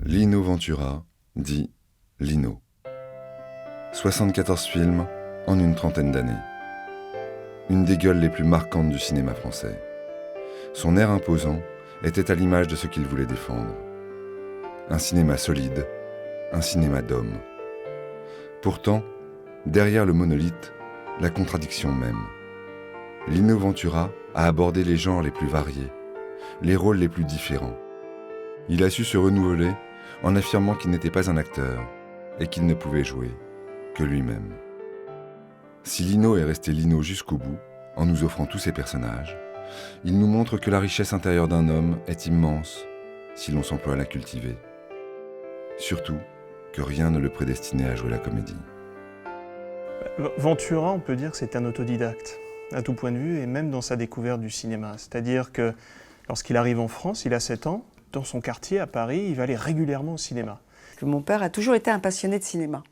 Lino Ventura, dit Lino. 74 films en une trentaine d'années. Une des gueules les plus marquantes du cinéma français. Son air imposant était à l'image de ce qu'il voulait défendre. Un cinéma solide, un cinéma d'hommes. Pourtant, derrière le monolithe, la contradiction même. Lino Ventura a abordé les genres les plus variés, les rôles les plus différents. Il a su se renouveler en affirmant qu'il n'était pas un acteur et qu'il ne pouvait jouer que lui-même. Si Lino est resté Lino jusqu'au bout, en nous offrant tous ses personnages, il nous montre que la richesse intérieure d'un homme est immense si l'on s'emploie à la cultiver. Surtout que rien ne le prédestinait à jouer la comédie. Ventura, on peut dire que c'est un autodidacte, à tout point de vue, et même dans sa découverte du cinéma. C'est-à-dire que lorsqu'il arrive en France, il a 7 ans, dans son quartier à Paris, il va aller régulièrement au cinéma. Mon père a toujours été un passionné de cinéma.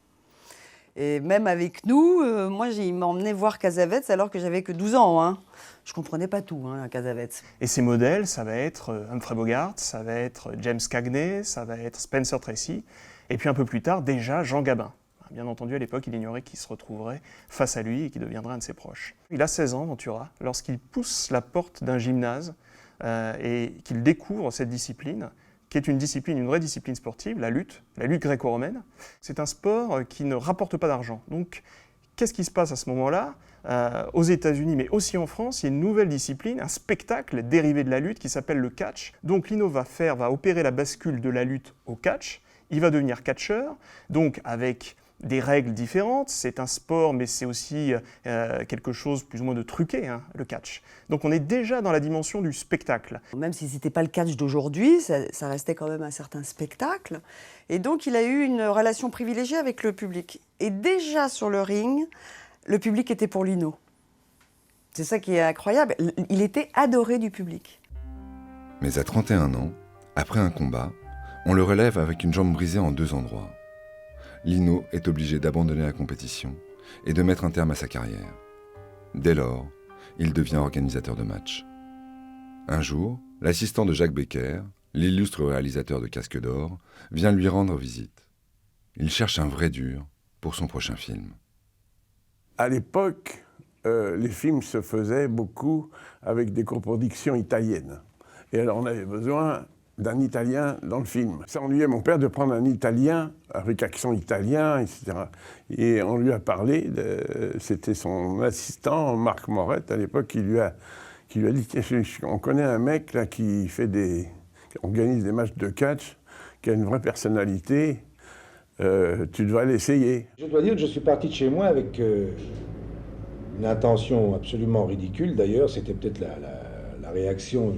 Et même avec nous, moi, il m'emmenait voir Cassavetes alors que j'avais que 12 ans. Hein. Je ne comprenais pas tout, à Cassavetes. Et ses modèles, ça va être Humphrey Bogart, ça va être James Cagney, ça va être Spencer Tracy, et puis un peu plus tard, déjà Jean Gabin. Bien entendu, à l'époque, il ignorait qu'il se retrouverait face à lui et qu'il deviendrait un de ses proches. Il a 16 ans, Ventura, lorsqu'il pousse la porte d'un gymnase et qu'il découvre cette discipline, qui est une discipline, une vraie discipline sportive, la lutte gréco-romaine. C'est un sport qui ne rapporte pas d'argent. Donc, qu'est-ce qui se passe à ce moment-là ? Aux États-Unis, mais aussi en France, il y a une nouvelle discipline, un spectacle dérivé de la lutte qui s'appelle le catch. Donc, Lino va opérer la bascule de la lutte au catch. Il va devenir catcheur, donc avec des règles différentes. C'est un sport, mais c'est aussi quelque chose plus ou moins de truqué, le catch. Donc on est déjà dans la dimension du spectacle. Même si ce n'était pas le catch d'aujourd'hui, ça restait quand même un certain spectacle. Et donc il a eu une relation privilégiée avec le public. Et déjà sur le ring, le public était pour Lino. C'est ça qui est incroyable. Il était adoré du public. Mais à 31 ans, après un combat, on le relève avec une jambe brisée en 2 endroits. Lino est obligé d'abandonner la compétition et de mettre un terme à sa carrière. Dès lors, il devient organisateur de matchs. Un jour, l'assistant de Jacques Becker, l'illustre réalisateur de Casque d'Or, vient lui rendre visite. Il cherche un vrai dur pour son prochain film. À l'époque, les films se faisaient beaucoup avec des coproductions italiennes. Et alors on avait besoin d'un Italien dans le film. Ça ennuyait mon père de prendre un Italien avec accent italien, etc. Et on lui a parlé, c'était son assistant, Marc Morette, à l'époque, qui lui a dit « On connaît un mec là, qui organise des matchs de catch, qui a une vraie personnalité, tu devrais l'essayer. » Je dois dire que je suis parti de chez moi avec une intention absolument ridicule. D'ailleurs, c'était peut-être la réaction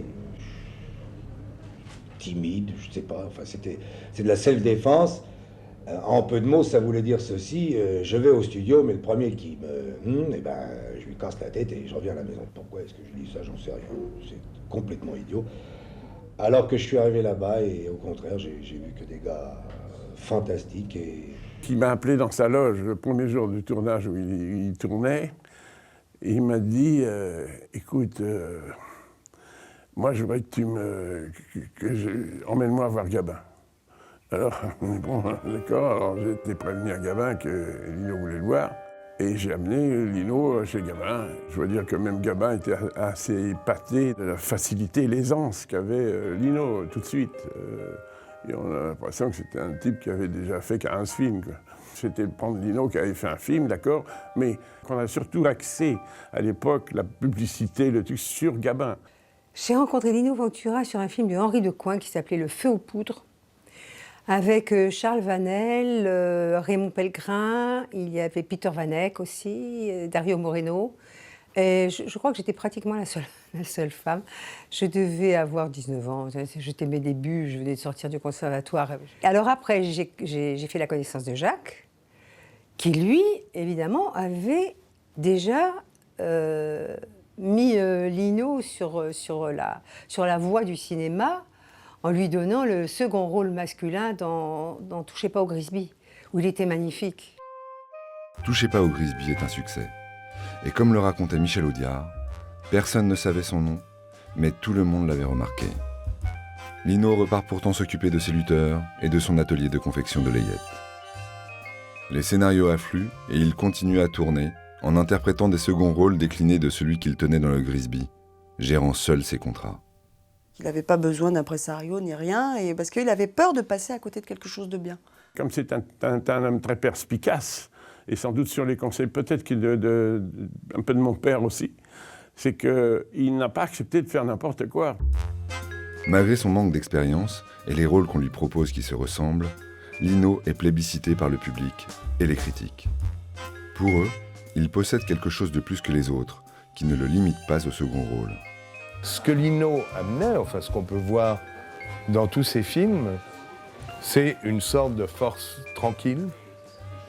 timide, je ne sais pas, enfin c'est de la self-défense. En peu de mots, ça voulait dire ceci, je vais au studio, mais le premier qui je lui casse la tête et je reviens à la maison. Pourquoi est-ce que je dis ça? J'en sais rien, c'est complètement idiot. Alors que je suis arrivé là-bas et au contraire, j'ai vu que des gars fantastiques. Il m'a appelé dans sa loge le premier jour du tournage où il tournait, et il m'a dit écoute, moi, je voudrais que emmène-moi voir Gabin. Alors, bon, d'accord, alors j'ai été prévenir Gabin que Lino voulait le voir. Et j'ai amené Lino chez Gabin. Je dois dire que même Gabin était assez épaté de la facilité et l'aisance qu'avait Lino tout de suite. Et on a l'impression que c'était un type qui avait déjà fait 15 films, quoi. C'était prendre Lino qui avait fait un film, d'accord, mais qu'on a surtout axé à l'époque la publicité, le truc sur Gabin. J'ai rencontré Lino Ventura sur un film de Henri Decoing qui s'appelait Le Feu aux poudres, avec Charles Vanel, Raymond Pellegrin, il y avait Peter Van Eyck aussi, Dario Moreno. Et je crois que j'étais pratiquement la seule femme. Je devais avoir 19 ans, j'étais mes débuts, je venais de sortir du conservatoire. Alors après, j'ai fait la connaissance de Jacques, qui lui, évidemment, avait déjà mis Lino sur la voie du cinéma en lui donnant le second rôle masculin dans Touchez pas au Grisby, où il était magnifique. Touchez pas au Grisby est un succès. Et comme le racontait Michel Audiard, personne ne savait son nom, mais tout le monde l'avait remarqué. Lino repart pourtant s'occuper de ses lutteurs et de son atelier de confection de layettes. Les scénarios affluent et il continue à tourner en interprétant des seconds rôles déclinés de celui qu'il tenait dans le Grisby, gérant seul ses contrats. Il n'avait pas besoin d'impresario ni rien, et parce qu'il avait peur de passer à côté de quelque chose de bien. Comme c'est un homme très perspicace, et sans doute sur les conseils peut-être un peu de mon père aussi, c'est qu'il n'a pas accepté de faire n'importe quoi. Malgré son manque d'expérience et les rôles qu'on lui propose qui se ressemblent, Lino est plébiscité par le public et les critiques. Pour eux, il possède quelque chose de plus que les autres, qui ne le limite pas au second rôle. Ce que Lino amenait, enfin ce qu'on peut voir dans tous ses films, c'est une sorte de force tranquille,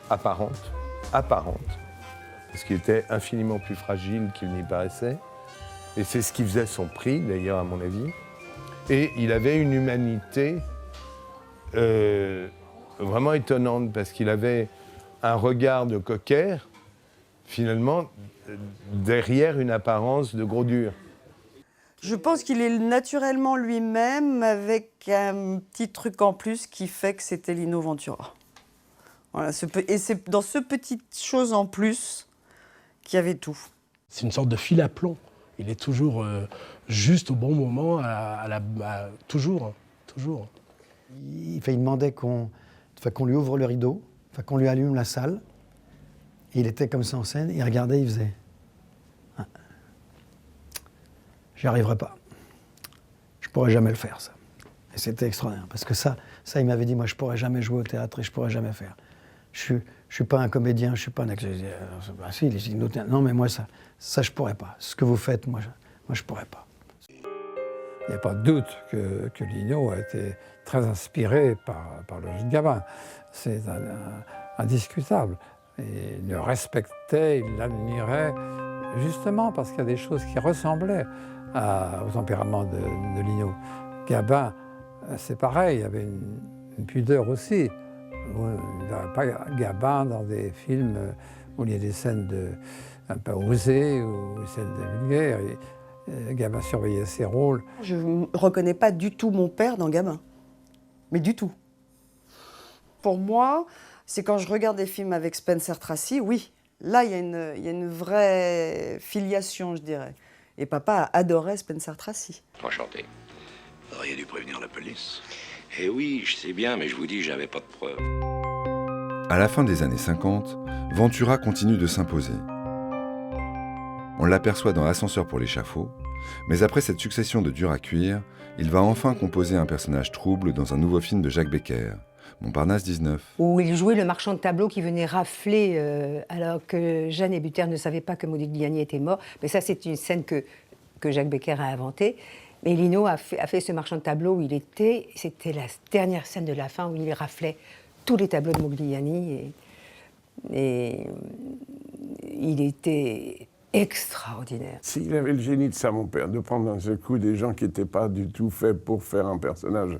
apparente, parce qu'il était infiniment plus fragile qu'il n'y paraissait. Et c'est ce qui faisait son prix, d'ailleurs, à mon avis. Et il avait une humanité vraiment étonnante, parce qu'il avait un regard de cocker, finalement, derrière une apparence de gros dur. Je pense qu'il est naturellement lui-même, avec un petit truc en plus qui fait que c'était Lino Ventura. Voilà, et c'est dans ce petite chose en plus qu'il y avait tout. C'est une sorte de fil à plomb. Il est toujours juste au bon moment, toujours. Il demandait qu'on lui ouvre le rideau, qu'on lui allume la salle. Et il était comme ça en scène, il regardait, il faisait... Ah. J'y arriverai pas. Je pourrais jamais le faire, ça. Et c'était extraordinaire, parce que ça, il m'avait dit, moi, je pourrais jamais jouer au théâtre et je pourrais jamais faire. Je suis pas un comédien, je suis pas un acteur. Ah, si, il dit, non, mais moi, ça, je pourrais pas. Ce que vous faites, moi, je pourrais pas. Il n'y a pas de doute que Lino a été très inspiré par le jeune Gabin. C'est indiscutable. Et il le respectait, il l'admirait, justement parce qu'il y a des choses qui ressemblaient au tempérament de Lino. Gabin, c'est pareil, il y avait une pudeur aussi. Il n'y aurait pas Gabin dans des films où il y a des scènes un peu osées ou des scènes de vulgaires. Gabin surveillait ses rôles. Je ne reconnais pas du tout mon père dans Gabin. Mais du tout. Pour moi, c'est quand je regarde des films avec Spencer Tracy, oui. Là, il y a une vraie filiation, je dirais. Et papa adorait Spencer Tracy. Enchanté. Vous auriez dû prévenir la police. Eh oui, je sais bien, mais je vous dis, j'avais pas de preuves. À la fin des années 50, Ventura continue de s'imposer. On l'aperçoit dans Ascenseur pour l'échafaud, mais après cette succession de durs à cuire, il va enfin composer un personnage trouble dans un nouveau film de Jacques Becker, Montparnasse 19. Où il jouait le marchand de tableaux qui venait rafler alors que Jeanne et Buter ne savaient pas que Modigliani était mort. Mais ça, c'est une scène que Jacques Becker a inventée. Mais Lino a fait ce marchand de tableaux où c'était la dernière scène de la fin où il raflait tous les tableaux de Modigliani. Et il était extraordinaire. S'il avait le génie de ça, mon père, de prendre d'un seul coup des gens qui n'étaient pas du tout faits pour faire un personnage.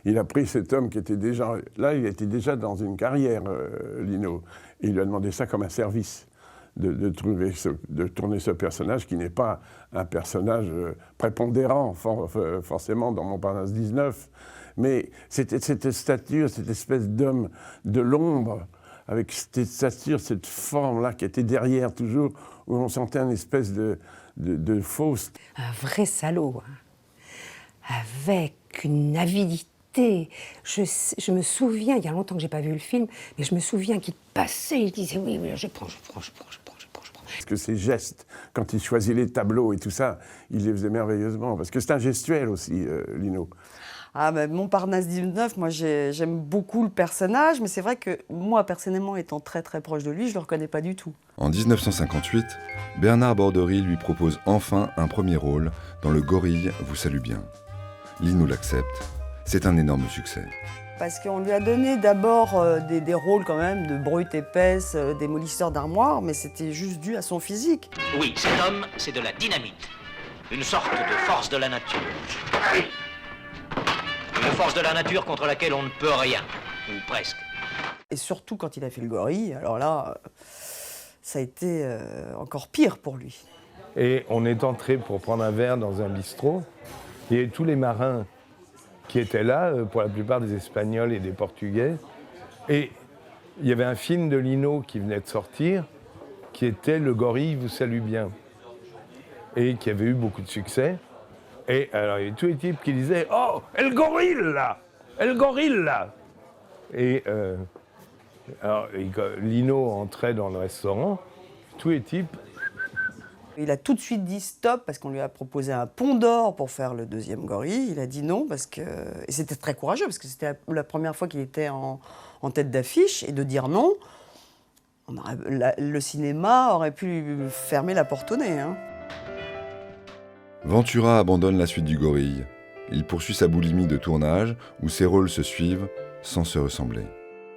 Il a pris cet homme qui était déjà... Là, il était déjà dans une carrière, Lino. Et il lui a demandé ça comme un service, de tourner ce personnage qui n'est pas un personnage prépondérant, forcément, dans Montparnasse 19. Mais c'était cette stature, cette espèce d'homme de l'ombre, avec cette stature, cette forme-là qui était derrière toujours, où on sentait une espèce de fausse. Un vrai salaud, hein. Avec une avidité. Je me souviens, il y a longtemps que je n'ai pas vu le film, mais je me souviens qu'il passait, il disait oui, je prends. Parce que ses gestes, quand il choisit les tableaux et tout ça, il les faisait merveilleusement. Parce que c'est un gestuel aussi, Lino. Ah ben, Montparnasse 19, moi j'aime beaucoup le personnage, mais c'est vrai que moi, personnellement, étant très très proche de lui, je ne le reconnais pas du tout. En 1958, Bernard Borderie lui propose enfin un premier rôle dans Le Gorille vous salue bien. Lino l'accepte, c'est un énorme succès. Parce qu'on lui a donné d'abord des rôles quand même de brute épaisse, démolisseur d'armoires, mais c'était juste dû à son physique. Oui, cet homme, c'est de la dynamite. Une sorte de force de la nature. Une force de la nature contre laquelle on ne peut rien, ou presque. Et surtout quand il a fait Le Gorille, alors là, ça a été encore pire pour lui. Et on est entré pour prendre un verre dans un bistrot, et tous les marins qui étaient là, pour la plupart des Espagnols et des Portugais. Et il y avait un film de Lino qui venait de sortir, qui était Le gorille vous salue bien, et qui avait eu beaucoup de succès. Et alors, il y avait tous les types qui disaient « Oh, El Gorilla! El Gorilla !» Et alors, Lino entrait dans le restaurant, tous les types... Il a tout de suite dit stop parce qu'on lui a proposé un pont d'or pour faire le deuxième gorille. Il a dit non parce que... Et c'était très courageux parce que c'était la première fois qu'il était en tête d'affiche. Et de dire non, le cinéma aurait pu lui fermer la porte au nez. Hein. Ventura abandonne la suite du gorille. Il poursuit sa boulimie de tournage où ses rôles se suivent sans se ressembler.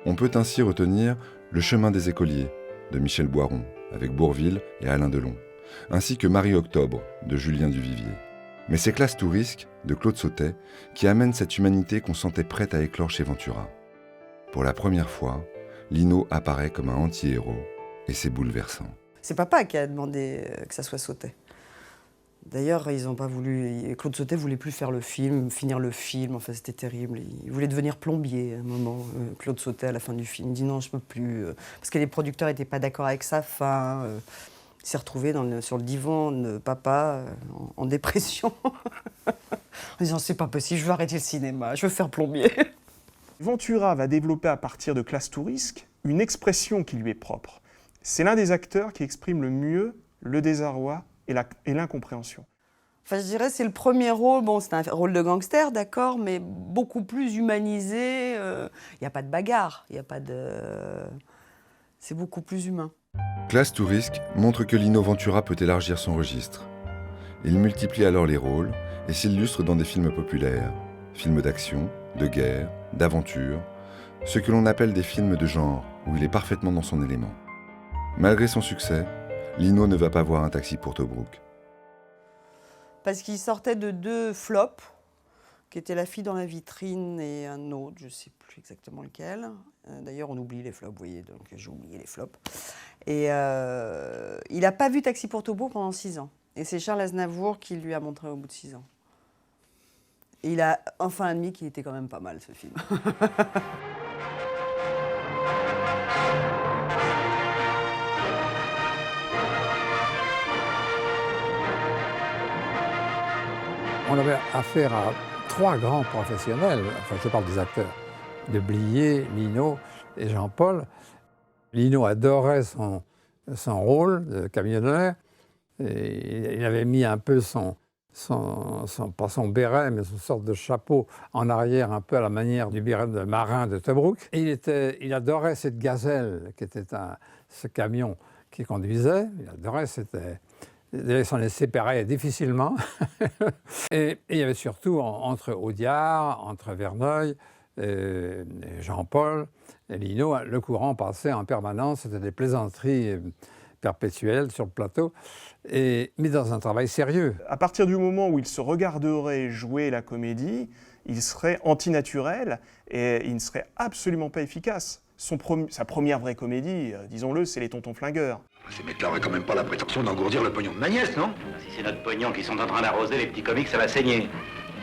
On peut ainsi retenir Le chemin des écoliers de Michel Boiron avec Bourvil et Alain Delon, ainsi que Marie-Octobre de Julien Duvivier. Mais c'est Classe tout risque de Claude Sautet qui amène cette humanité qu'on sentait prête à éclore chez Ventura. Pour la première fois, Lino apparaît comme un anti-héros et c'est bouleversant. C'est papa qui a demandé que ça soit Sautet. D'ailleurs, ils n'ont pas voulu. Claude Sautet voulait plus faire le film, finir le film. Enfin, c'était terrible. Il voulait devenir plombier à un moment. Claude Sautet à la fin du film. Il dit non, je peux plus, parce que les producteurs n'étaient pas d'accord avec sa fin. Il s'est retrouvé sur le divan de papa en dépression, en disant c'est pas possible, je veux arrêter le cinéma, je veux faire plombier. Ventura va développer à partir de Classe tout risque une expression qui lui est propre. C'est l'un des acteurs qui exprime le mieux le désarroi et l'incompréhension. Enfin, je dirais c'est le premier rôle, bon c'est un rôle de gangster, d'accord, mais beaucoup plus humanisé. Il n'y a pas de bagarre, il y a pas de... C'est beaucoup plus humain. Classe tout risque montre que Lino Ventura peut élargir son registre. Il multiplie alors les rôles et s'illustre dans des films populaires, films d'action, de guerre, d'aventure, ce que l'on appelle des films de genre, où il est parfaitement dans son élément. Malgré son succès, Lino ne va pas voir Un taxi pour Tobrouk. Parce qu'il sortait de 2 flops, qui étaient La fille dans la vitrine et un autre, je ne sais plus exactement lequel. D'ailleurs, on oublie les flops, vous voyez, donc j'ai oublié les flops. Et il n'a pas vu Taxi pour Tobrouk pendant 6 ans. Et c'est Charles Aznavour qui lui a montré au bout de 6 ans. Et il a enfin admis qu'il était quand même pas mal, ce film. On avait affaire à 3 grands professionnels, enfin je parle des acteurs, de Blier, Lino et Jean-Paul. Lino adorait son rôle de camionneur. Et il avait mis un peu pas son béret, mais une sorte de chapeau en arrière, un peu à la manière du béret de marin de Tobrouk. Et il adorait cette gazelle, qui était ce camion qu'il conduisait. Il adorait, il s'en est séparé difficilement. Et il y avait surtout entre Audiard, entre Verneuil, et Jean-Paul et Lino, le courant passait en permanence, c'était des plaisanteries perpétuelles sur le plateau, mais dans un travail sérieux. À partir du moment où il se regarderait jouer la comédie, il serait antinaturel et il ne serait absolument pas efficace. Sa première vraie comédie, disons-le, c'est Les Tontons Flingueurs. Ces mecs-là auraient quand même pas la prétention d'engourdir le pognon de ma nièce, non? Si c'est notre pognon qui sont en train d'arroser les petits comiques, ça va saigner.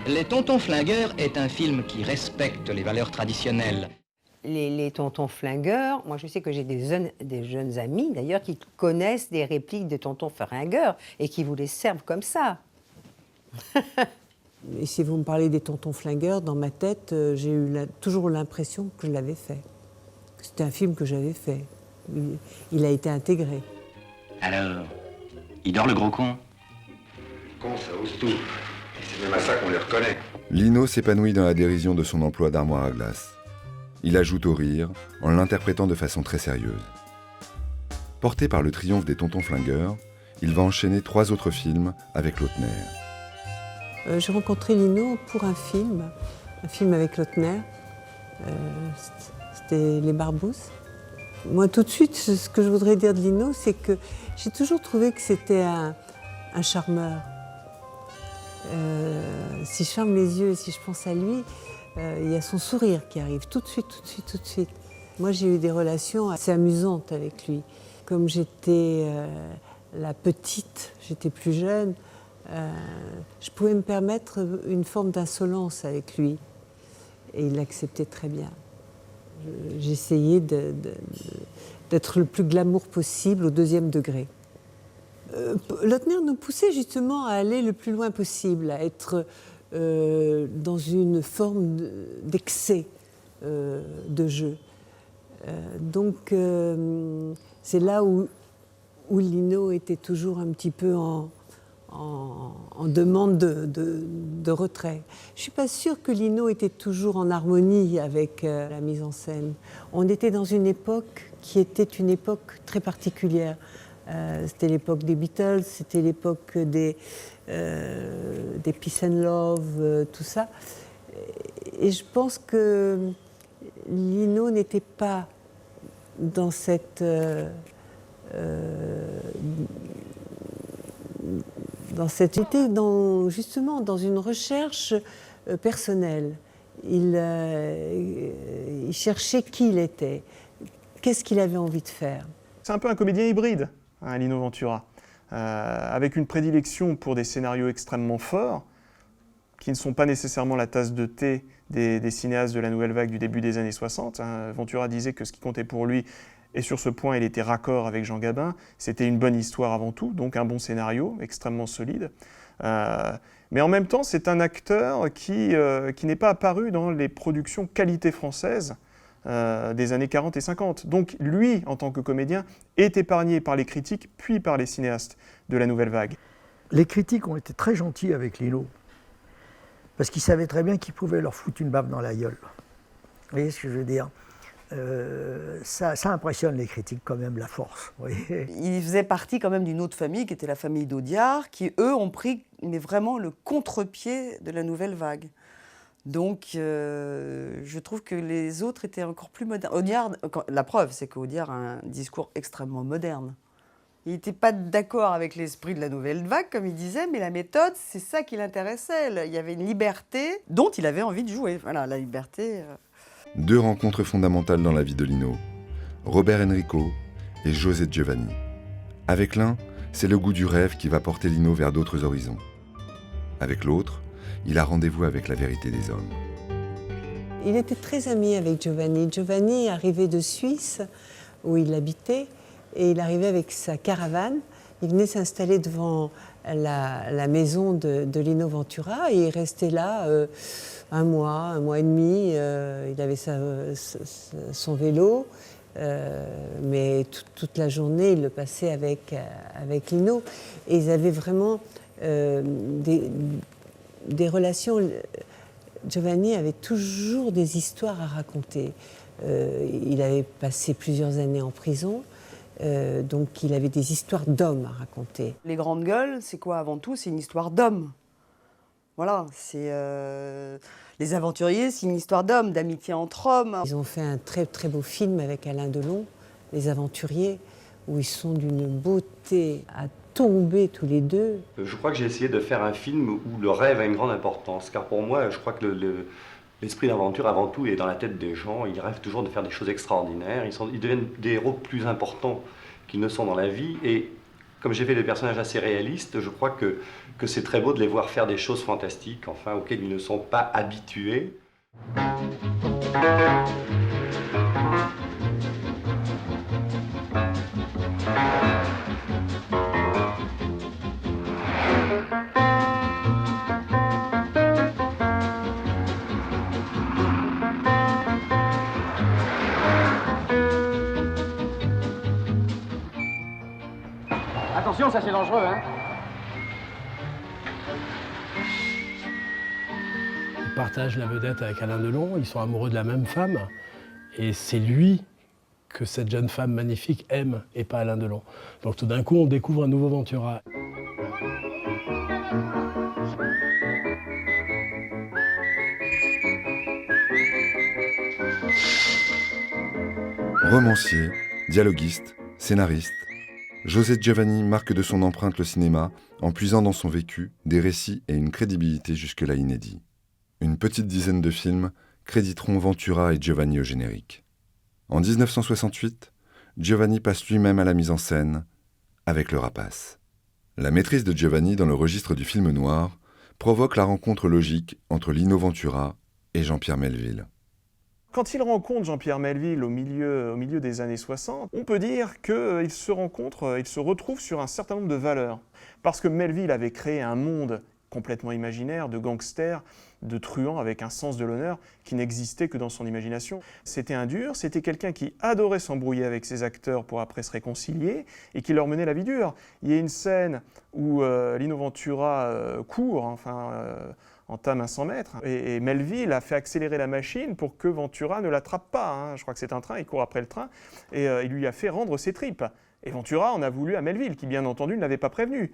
Les Tontons Flingueurs est un film qui respecte les valeurs traditionnelles. Les Tontons Flingueurs, moi je sais que j'ai des jeunes amis d'ailleurs qui connaissent des répliques de Tontons Flingueurs et qui vous les servent comme ça. Et si vous me parlez des Tontons Flingueurs, dans ma tête, j'ai eu toujours l'impression que je l'avais fait. Que c'était un film que j'avais fait. Il a été intégré. Alors, il dort le gros con? Con, ça ose tout. C'est même à ça qu'on les reconnaît. Lino s'épanouit dans la dérision de son emploi d'armoire à glace. Il ajoute au rire en l'interprétant de façon très sérieuse. Porté par le triomphe des Tontons Flingueurs, il va enchaîner 3 autres films avec Lautner. J'ai rencontré Lino pour un film avec Lautner. C'était Les Barbousses. Moi, tout de suite, ce que je voudrais dire de Lino, c'est que j'ai toujours trouvé que c'était un charmeur. Si je ferme les yeux et si je pense à lui, il y a son sourire qui arrive tout de suite. Moi, j'ai eu des relations assez amusantes avec lui. Comme j'étais la petite, j'étais plus jeune, je pouvais me permettre une forme d'insolence avec lui. et il l'acceptait très bien. J'essayais d'être le plus glamour possible au 2e degré. Lautner nous poussait justement à aller le plus loin possible, à être dans une forme d'excès de jeu. Donc c'est là où Lino était toujours un petit peu en demande de retrait. Je ne suis pas sûre que Lino était toujours en harmonie avec la mise en scène. On était dans une époque qui était une époque très particulière. C'était l'époque des Beatles, c'était l'époque des Peace and Love, tout ça. Et je pense que Lino n'était pas dans cette... justement dans une recherche personnelle. Il cherchait qui il était, qu'est-ce qu'il avait envie de faire. C'est un peu un comédien hybride, hein, Lino Ventura, avec une prédilection pour des scénarios extrêmement forts, qui ne sont pas nécessairement la tasse de thé des cinéastes de la nouvelle vague du début des années 60. Hein. Ventura disait que ce qui comptait pour lui, et sur ce point il était raccord avec Jean Gabin, c'était une bonne histoire avant tout, donc un bon scénario, extrêmement solide. Mais en même temps, c'est un acteur qui n'est pas apparu dans les productions qualité françaises des années 40 et 50. Donc lui, en tant que comédien, est épargné par les critiques, puis par les cinéastes de la nouvelle vague. Les critiques ont été très gentils avec Lino, parce qu'ils savaient très bien qu'ils pouvaient leur foutre une baffe dans la gueule. Vous voyez ce que je veux dire ? Ça impressionne les critiques quand même, la force. Oui. Il faisait partie quand même d'une autre famille, qui était la famille d'Audiard, qui eux ont pris vraiment le contre-pied de la nouvelle vague. Donc je trouve que les autres étaient encore plus modernes. Audiard, la preuve, c'est qu'Audiard a un discours extrêmement moderne. Il n'était pas d'accord avec l'esprit de la nouvelle vague, comme il disait, mais la méthode, c'est ça qui l'intéressait. Il y avait une liberté dont il avait envie de jouer. Voilà, la liberté... Deux rencontres fondamentales dans la vie de Lino, Robert Enrico et José Giovanni. Avec l'un, c'est le goût du rêve qui va porter Lino vers d'autres horizons. Avec l'autre, il a rendez-vous avec la vérité des hommes. Il était très ami avec Giovanni. Giovanni arrivait de Suisse, où il habitait, et il arrivait avec sa caravane. Il venait s'installer devant la maison de Lino Ventura, et il restait là un mois et demi. Il avait son vélo, mais toute la journée, il le passait avec Lino. Et ils avaient vraiment des relations. Giovanni avait toujours des histoires à raconter. Il avait passé plusieurs années en prison. Donc il avait des histoires d'hommes à raconter. Les grandes gueules, c'est quoi avant tout? C'est une histoire d'hommes. Voilà, c'est les aventuriers, c'est une histoire d'hommes, d'amitié entre hommes. Ils ont fait un très très beau film avec Alain Delon, Les Aventuriers, où ils sont d'une beauté à tomber tous les deux. Je crois que j'ai essayé de faire un film où le rêve a une grande importance, car pour moi, je crois que l'esprit d'aventure, avant tout, est dans la tête des gens. Ils rêvent toujours de faire des choses extraordinaires. Ils deviennent des héros plus importants qu'ils ne sont dans la vie. Et comme j'ai fait des personnages assez réalistes, je crois que c'est très beau de les voir faire des choses fantastiques, enfin, auxquelles ils ne sont pas habitués. Attention, ça c'est dangereux, hein. Il partage la vedette avec Alain Delon, ils sont amoureux de la même femme, et c'est lui que cette jeune femme magnifique aime, et pas Alain Delon. Donc tout d'un coup, on découvre un nouveau Ventura. Romancier, dialoguiste, scénariste, José Giovanni marque de son empreinte le cinéma en puisant dans son vécu des récits et une crédibilité jusque-là inédits. Une petite dizaine de films créditeront Ventura et Giovanni au générique. En 1968, Giovanni passe lui-même à la mise en scène avec Le Rapace. La maîtrise de Giovanni dans le registre du film noir provoque la rencontre logique entre Lino Ventura et Jean-Pierre Melville. Quand il rencontre Jean-Pierre Melville au milieu des années 60, on peut dire qu'ils se rencontrent, ils se retrouvent sur un certain nombre de valeurs. Parce que Melville avait créé un monde complètement imaginaire, de gangsters, de truands avec un sens de l'honneur qui n'existait que dans son imagination. C'était un dur, c'était quelqu'un qui adorait s'embrouiller avec ses acteurs pour après se réconcilier et qui leur menait la vie dure. Il y a une scène où Lino Ventura court, entame un 100 mètres, et Melville a fait accélérer la machine pour que Ventura ne l'attrape pas. Hein. Je crois que c'est un train, il court après le train, et il lui a fait rendre ses tripes. Et Ventura en a voulu à Melville, qui bien entendu ne l'avait pas prévenu.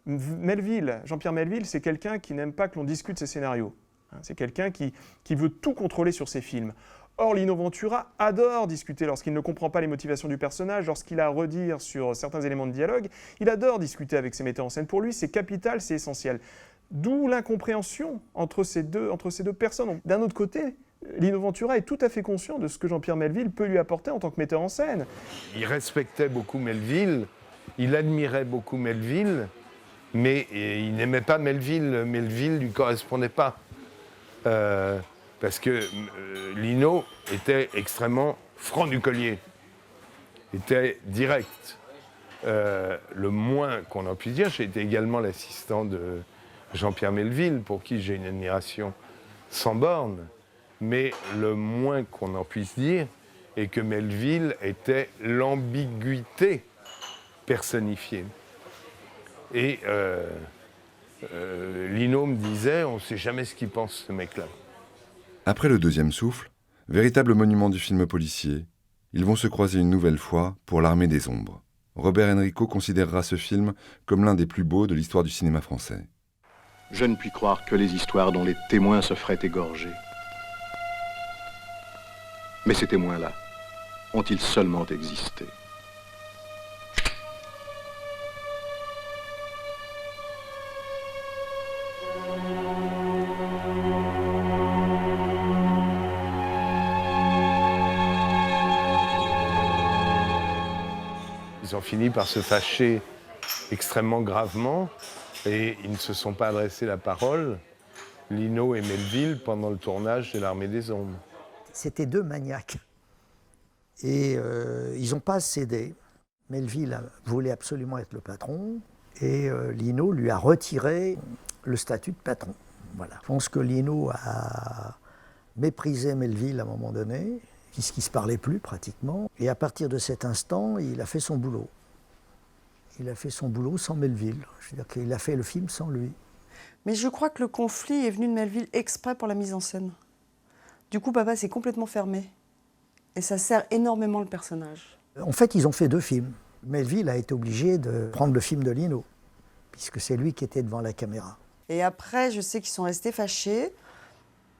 Jean-Pierre Melville, c'est quelqu'un qui n'aime pas que l'on discute ses scénarios. Hein, c'est quelqu'un qui veut tout contrôler sur ses films. Or, Lino Ventura adore discuter lorsqu'il ne comprend pas les motivations du personnage, lorsqu'il a à redire sur certains éléments de dialogue. Il adore discuter avec ses metteurs en scène. Pour lui, c'est capital, c'est essentiel. D'où l'incompréhension entre ces deux personnes. D'un autre côté, Lino Ventura est tout à fait conscient de ce que Jean-Pierre Melville peut lui apporter en tant que metteur en scène. Il respectait beaucoup Melville, il admirait beaucoup Melville, mais il n'aimait pas Melville. Melville ne lui correspondait pas. Parce que Lino était extrêmement franc du collier, était direct. Le moins qu'on en puisse dire, j'ai été également l'assistant de Jean-Pierre Melville, pour qui j'ai une admiration sans borne. Mais le moins qu'on en puisse dire est que Melville était l'ambiguïté personnifiée. Et Lino me disait, on ne sait jamais ce qu'il pense, ce mec-là. Après Le Deuxième Souffle, véritable monument du film policier, ils vont se croiser une nouvelle fois pour L'Armée des Ombres. Robert Enrico considérera ce film comme l'un des plus beaux de l'histoire du cinéma français. Je ne puis croire que les histoires dont les témoins se feraient égorger. Mais ces témoins-là, ont-ils seulement existé ? Ils ont fini par se fâcher extrêmement gravement et ils ne se sont pas adressés la parole, Lino et Melville, pendant le tournage de L'Armée des Ombres. C'était deux maniaques. Et ils n'ont pas cédé. Melville voulait absolument être le patron et Lino lui a retiré le statut de patron. Voilà. Je pense que Lino a méprisé Melville à un moment donné, puisqu'ils ne se parlaient plus pratiquement. Et à partir de cet instant, il a fait son boulot. Il a fait son boulot sans Melville. Je veux dire qu'il a fait le film sans lui. Mais je crois que le conflit est venu de Melville exprès pour la mise en scène. Du coup, papa s'est complètement fermé. Et ça sert énormément le personnage. En fait, ils ont fait deux films. Melville a été obligé de prendre le film de Lino, puisque c'est lui qui était devant la caméra. Et après, je sais qu'ils sont restés fâchés.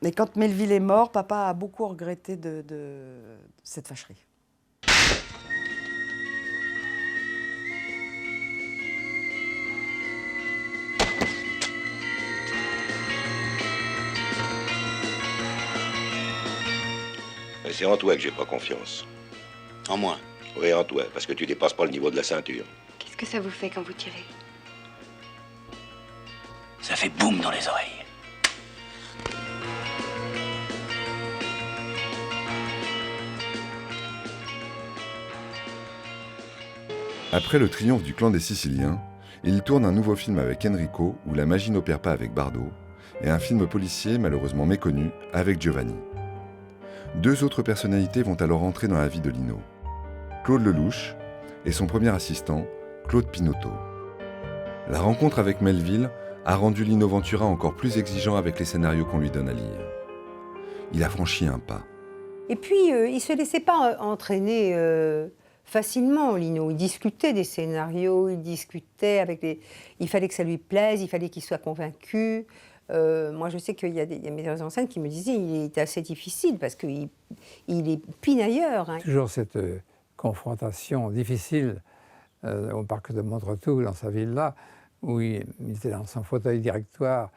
Mais quand Melville est mort, papa a beaucoup regretté de cette fâcherie. Mais c'est en toi que j'ai pas confiance. En moi? Oui, en toi, parce que tu dépasses pas le niveau de la ceinture. Qu'est-ce que ça vous fait quand vous tirez? Ça fait boum dans les oreilles. Après le triomphe du clan des Siciliens, il tourne un nouveau film avec Enrico où la magie n'opère pas avec Bardot, et un film policier malheureusement méconnu avec Giovanni. Deux autres personnalités vont alors entrer dans la vie de Lino. Claude Lelouch et son premier assistant, Claude Pinoteau. La rencontre avec Melville a rendu Lino Ventura encore plus exigeant avec les scénarios qu'on lui donne à lire. Il a franchi un pas. Et puis, il ne se laissait pas entraîner facilement, Lino. Il discutait des scénarios, il discutait avec les... Il fallait que ça lui plaise, il fallait qu'il soit convaincu. Moi, je sais qu'il y a des metteurs en scène qui me disaient qu'il était assez difficile parce qu'il est pinailleur. Hein. Toujours cette confrontation difficile au parc de Montretout, dans sa villa, où il était dans son fauteuil directoire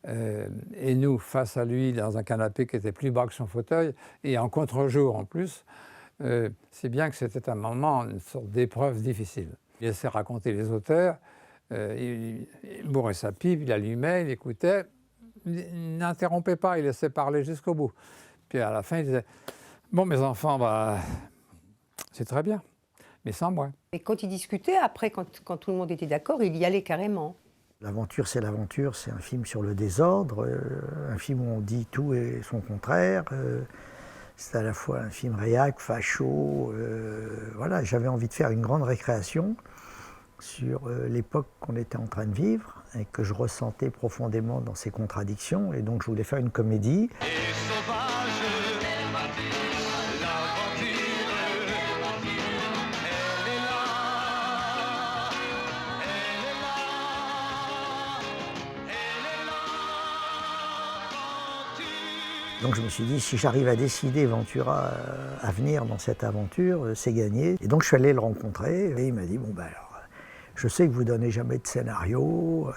et nous, face à lui, dans un canapé qui était plus bas que son fauteuil, et en contre-jour en plus. C'est bien que c'était un moment, une sorte d'épreuve difficile. Il laissait raconter les auteurs, il bourrait sa pipe, il allumait, il écoutait, il n'interrompait pas, il laissait parler jusqu'au bout. Puis à la fin, il disait « Bon, mes enfants, bah, c'est très bien, mais sans moi. » Et quand il discutait, après, quand tout le monde était d'accord, il y allait carrément. L'aventure, c'est un film sur le désordre, un film où on dit tout et son contraire. C'est à la fois un film réac, facho. Voilà, j'avais envie de faire une grande récréation sur l'époque qu'on était en train de vivre et que je ressentais profondément dans ses contradictions. Et donc je voulais faire une comédie. Donc je me suis dit, si j'arrive à décider Ventura à venir dans cette aventure, c'est gagné. Et donc je suis allé le rencontrer et il m'a dit, bon ben alors, je sais que vous ne donnez jamais de scénario.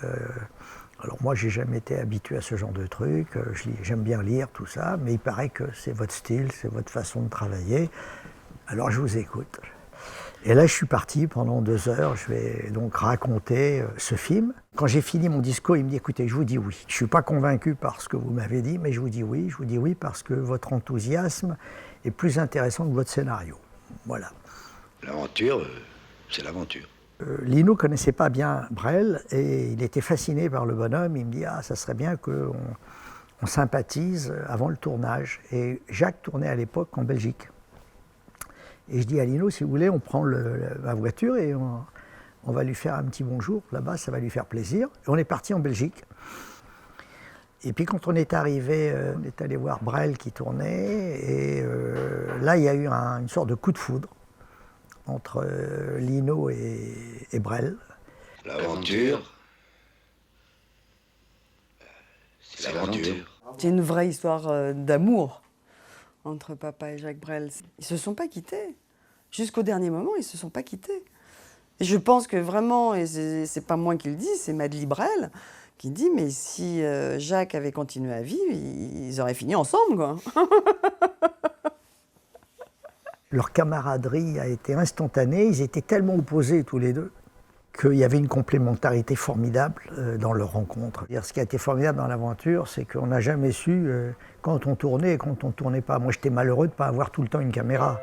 Alors moi, j'ai jamais été habitué à ce genre de truc. J'aime bien lire tout ça, mais il paraît que c'est votre style, c'est votre façon de travailler. Alors je vous écoute. Et là, je suis parti pendant 2 heures. Je vais donc raconter ce film. Quand j'ai fini mon discours, il me dit, écoutez, je vous dis oui. Je ne suis pas convaincu par ce que vous m'avez dit, mais je vous dis oui. Je vous dis oui parce que votre enthousiasme est plus intéressant que votre scénario. Voilà. L'aventure, c'est l'aventure. Lino ne connaissait pas bien Brel et il était fasciné par le bonhomme. Il me dit, ah, ça serait bien qu'on sympathise avant le tournage. Et Jacques tournait à l'époque en Belgique. Et je dis à Lino, si vous voulez, on prend ma voiture et on va lui faire un petit bonjour. Là-bas, ça va lui faire plaisir. Et on est parti en Belgique. Et puis quand on est arrivé, on est allé voir Brel qui tournait. Et là, il y a eu une sorte de coup de foudre entre Lino et Brel. L'aventure, c'est l'aventure. C'est une vraie histoire d'amour entre papa et Jacques Brel. Ils ne se sont pas quittés. Jusqu'au dernier moment, ils ne se sont pas quittés. Et je pense que vraiment, et c'est pas moi qui le dis, c'est Madeleine Brel qui dit, mais si Jacques avait continué à vivre, ils auraient fini ensemble, quoi. Leur camaraderie a été instantanée, ils étaient tellement opposés tous les deux qu'il y avait une complémentarité formidable dans leur rencontre. Ce qui a été formidable dans l'aventure, c'est qu'on n'a jamais su quand on tournait et quand on ne tournait pas. Moi, j'étais malheureux de ne pas avoir tout le temps une caméra.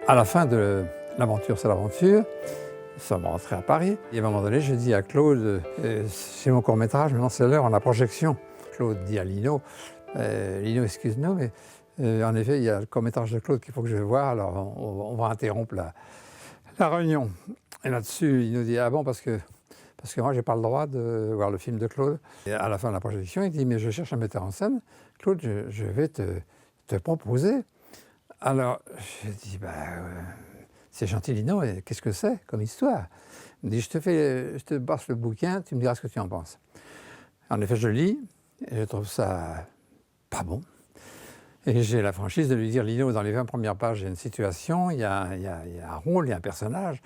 À la fin de l'aventure, c'est l'aventure, nous sommes rentrés à Paris. Et à un moment donné, je dis à Claude, c'est mon court-métrage, maintenant c'est l'heure, on a projection. Claude dit à Lino, Lino, excuse-nous, mais en effet, il y a le court-métrage de Claude qu'il faut que je voie, alors on va interrompre la réunion. Et là-dessus, il nous dit, ah bon, parce que moi, je n'ai pas le droit de voir le film de Claude. Et à la fin de la projection, il dit, mais je cherche un metteur en scène. Claude, je vais te proposer. Alors, je dis, c'est gentil, Lino, et qu'est-ce que c'est comme histoire? Il me dit, je te passe le bouquin, tu me diras ce que tu en penses. En effet, je lis, et je trouve ça pas bon. Et j'ai la franchise de lui dire, Lino, dans les 20 premières pages, il y a une situation, il y a un rôle, il y a un personnage,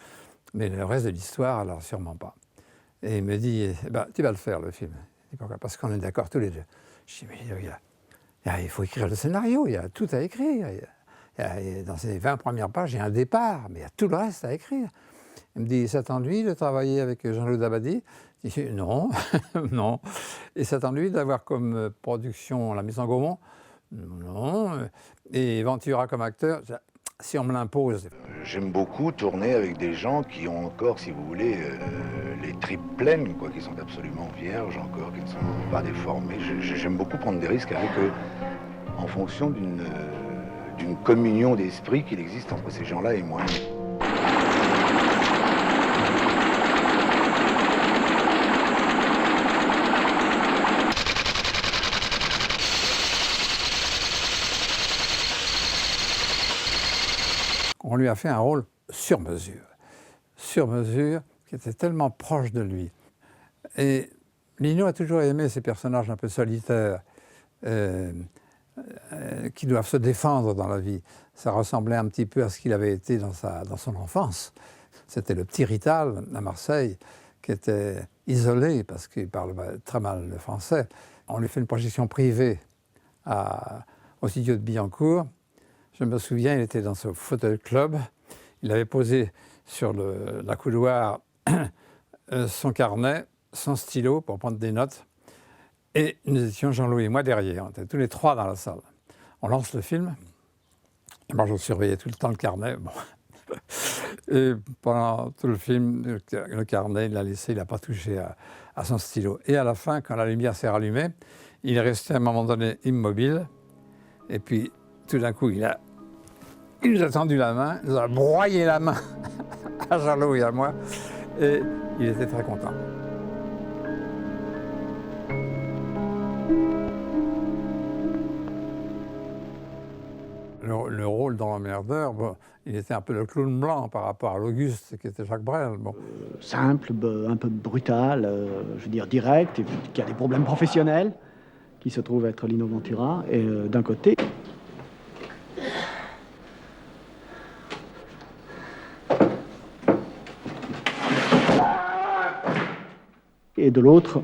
mais le reste de l'histoire, alors sûrement pas. Et il me dit, tu vas le faire, le film. Je dis, pourquoi? Parce qu'on est d'accord tous les deux. Je dis, mais il faut écrire le scénario, il y a tout à écrire. Dans ces 20 premières pages, il y a un départ, mais il y a tout le reste à écrire. Il me dit, ça t'ennuie de travailler avec Jean-Loup Dabadi? Je dis, non, non. Et ça t'ennuie d'avoir comme production La Maison Gaumont? Non. Et Ventura comme acteur, si on me l'impose. J'aime beaucoup tourner avec des gens qui ont encore, si vous voulez, les tripes pleines, quoi, qui sont absolument vierges encore, qui ne sont pas déformés. J'aime beaucoup prendre des risques avec eux, en fonction d'une communion d'esprit qu'il existe entre ces gens-là et moi. On lui a fait un rôle sur mesure, qui était tellement proche de lui. Et Lino a toujours aimé ces personnages un peu solitaires, qui doivent se défendre dans la vie. Ça ressemblait un petit peu à ce qu'il avait été dans son enfance. C'était le petit Rital à Marseille, qui était isolé parce qu'il parle très mal le français. On lui fait une projection privée au studio de Billancourt. Je me souviens, il était dans ce fauteuil club. Il avait posé sur la couloir son carnet, son stylo pour prendre des notes. Et nous étions, Jean-Louis et moi, derrière. On était tous les trois dans la salle. On lance le film. Et moi, je surveillais tout le temps le carnet. Bon. Et pendant tout le film, le carnet, il l'a laissé, il n'a pas touché à son stylo. Et à la fin, quand la lumière s'est rallumée, il est resté à un moment donné immobile. Et puis, tout d'un coup, il nous a tendu la main, il nous a broyé la main à Jean-Louis et à moi. Et il était très content. Le rôle dans L'Emmerdeur, bon, il était un peu le clown blanc par rapport à l'Auguste qui était Jacques Brel. Bon. Simple, un peu brutal, je veux dire direct, et qui a des problèmes professionnels, qui se trouve être Lino Ventura, et d'un côté. Et de l'autre,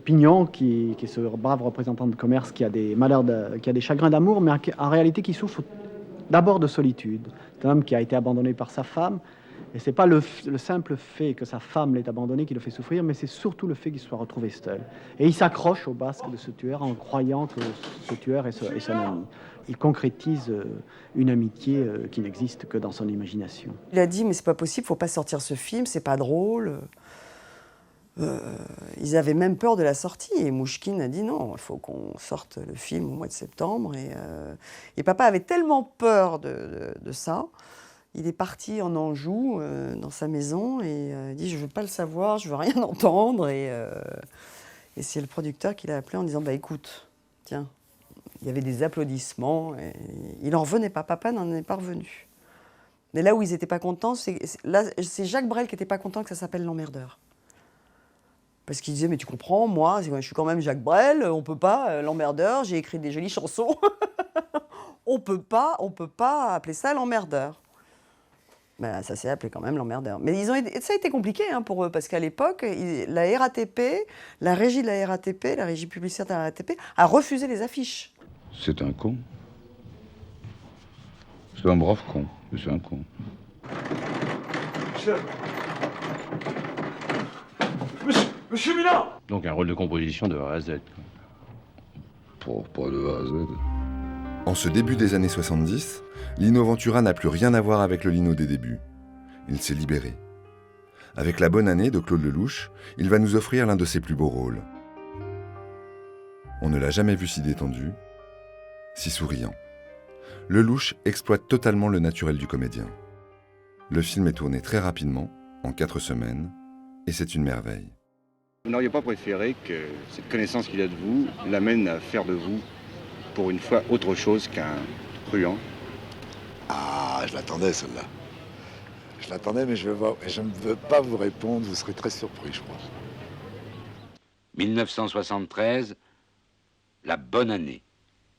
Pignon, qui est ce brave représentant de commerce qui a des malheurs, qui a des chagrins d'amour, mais en réalité qui souffre d'abord de solitude. C'est un homme qui a été abandonné par sa femme, et c'est pas le simple fait que sa femme l'ait abandonné qui le fait souffrir, mais c'est surtout le fait qu'il soit retrouvé seul. Et il s'accroche au basque de ce tueur en croyant que ce tueur est son ami. Il concrétise une amitié qui n'existe que dans son imagination. Il a dit, mais c'est pas possible, faut pas sortir ce film, c'est pas drôle. Ils avaient même peur de la sortie et Mouchkine a dit non, il faut qu'on sorte le film au mois de septembre. Et papa avait tellement peur de ça, il est parti en Anjou, dans sa maison, et il dit je ne veux pas le savoir, je ne veux rien entendre. Et c'est le producteur qui l'a appelé en disant bah écoute, tiens, il y avait des applaudissements, et il n'en revenait pas, papa n'en est pas revenu. Mais là où ils n'étaient pas contents, c'est Jacques Brel qui n'était pas content que ça s'appelle L'Emmerdeur. Parce qu'il disait, mais tu comprends, moi, je suis quand même Jacques Brel, on peut pas, L'Emmerdeur, j'ai écrit des jolies chansons. on peut pas appeler ça L'Emmerdeur. Ben, ça s'est appelé quand même L'Emmerdeur. Mais ça a été compliqué pour eux, parce qu'à l'époque, la RATP, la régie de la RATP, la régie publicitaire de la RATP, a refusé les affiches. C'est un con. C'est un brave con, mais c'est un con. Monsieur Milan! Donc un rôle de composition de A à Z. Pas de A à Z. En ce début des années 70, Lino Ventura n'a plus rien à voir avec le Lino des débuts. Il s'est libéré. Avec La Bonne Année de Claude Lelouch, il va nous offrir l'un de ses plus beaux rôles. On ne l'a jamais vu si détendu, si souriant. Lelouch exploite totalement le naturel du comédien. Le film est tourné très rapidement, en 4 semaines, et c'est une merveille. Vous n'auriez pas préféré que cette connaissance qu'il a de vous l'amène à faire de vous, pour une fois, autre chose qu'un truand? Ah, je l'attendais, celle-là. Je l'attendais, mais je ne veux pas vous répondre, vous serez très surpris, je crois. 1973, La Bonne Année,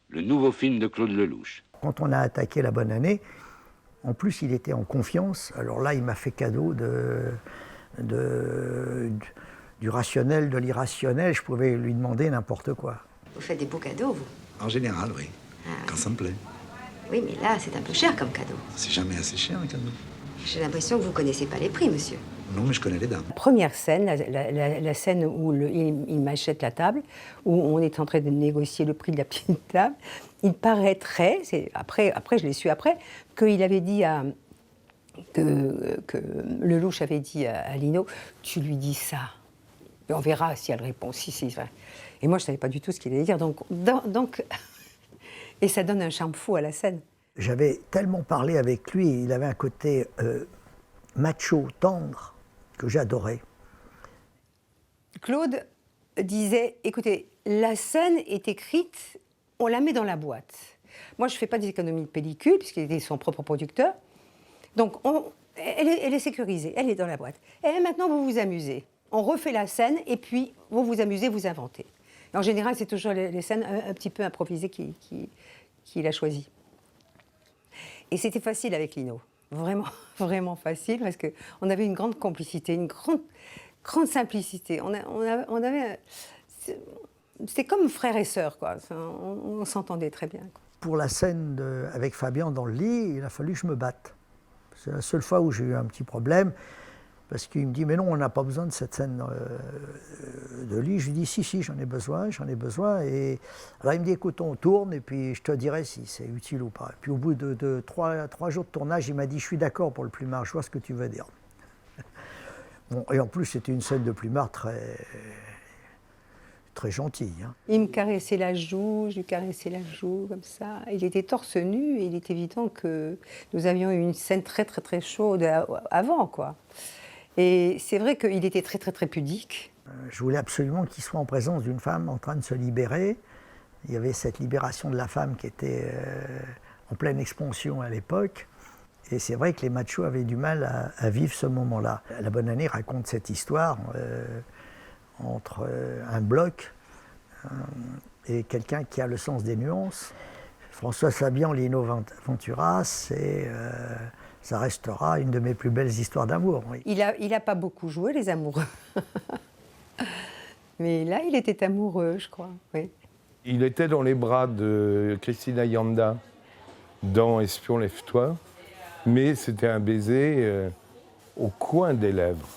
le nouveau film de Claude Lelouch. Quand on a attaqué La Bonne Année, en plus il était en confiance, alors là il m'a fait cadeau du rationnel, de l'irrationnel, je pouvais lui demander n'importe quoi. Vous faites des beaux cadeaux, vous? En général, oui. Quand ça me plaît. Oui, mais là, c'est un peu cher comme cadeau. C'est jamais assez cher, un cadeau. J'ai l'impression que vous ne connaissez pas les prix, monsieur. Non, mais je connais les dames. Première scène, la scène où il m'achète la table, où on est en train de négocier le prix de la petite table, il paraîtrait, après je l'ai su après, qu'il avait dit que Lelouch avait dit à Lino, tu lui dis ça. Et on verra si elle répond, si. Et moi, je ne savais pas du tout ce qu'il allait dire. Donc, et ça donne un charme fou à la scène. J'avais tellement parlé avec lui, il avait un côté macho, tendre, que j'adorais. Claude disait, écoutez, la scène est écrite, on la met dans la boîte. Moi, je ne fais pas des économies de pellicule, puisqu'il était son propre producteur. Donc, elle est sécurisée, elle est dans la boîte. Et maintenant, vous vous amusez. On refait la scène, et puis vous vous amusez, vous inventez. Et en général, c'est toujours les scènes un petit peu improvisées qu'il a choisies. Et c'était facile avec Lino. Vraiment, vraiment facile, parce qu'on avait une grande complicité, une grande simplicité. On avait... C'était comme frère et sœur, quoi. On s'entendait très bien, quoi. Pour la scène avec Fabian dans le lit, il a fallu que je me batte. C'est la seule fois où j'ai eu un petit problème. Parce qu'il me dit, mais non, on n'a pas besoin de cette scène de lit. Je lui dis, si, j'en ai besoin. Et alors il me dit, écoute, on tourne et puis je te dirai si c'est utile ou pas. Et puis au bout de 3 jours de tournage, il m'a dit, je suis d'accord pour le plumard, je vois ce que tu veux dire. Bon, et en plus, c'était une scène de plumard très gentille. Hein. Il me caressait la joue, je lui caressais la joue comme ça. Il était torse nu et il est évident que nous avions eu une scène très chaude avant, quoi. Et c'est vrai qu'il était très pudique. Je voulais absolument qu'il soit en présence d'une femme en train de se libérer. Il y avait cette libération de la femme qui était en pleine expansion à l'époque. Et c'est vrai que les machos avaient du mal à vivre ce moment-là. La Bonne Année raconte cette histoire entre un bloc et quelqu'un qui a le sens des nuances. François Sabian, Lino Ventura, ça restera une de mes plus belles histoires d'amour. Oui. Il a pas beaucoup joué les amoureux. Mais là, il était amoureux, je crois. Oui. Il était dans les bras de Christina Yanda dans Espion, lève-toi, mais c'était un baiser au coin des lèvres.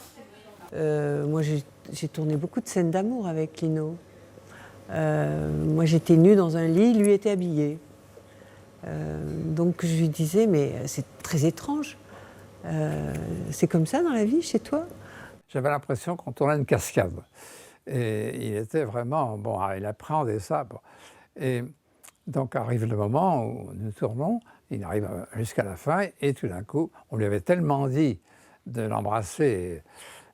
Moi, j'ai tourné beaucoup de scènes d'amour avec Lino. Moi, j'étais nue dans un lit, lui était habillé. Donc je lui disais, mais c'est très étrange. C'est comme ça dans la vie, chez toi? J'avais l'impression qu'on tournait une cascade. Et il était vraiment, bon, il appréhendait ça. Bon. Et donc arrive le moment où nous tournons, il arrive jusqu'à la fin, et tout d'un coup, on lui avait tellement dit de l'embrasser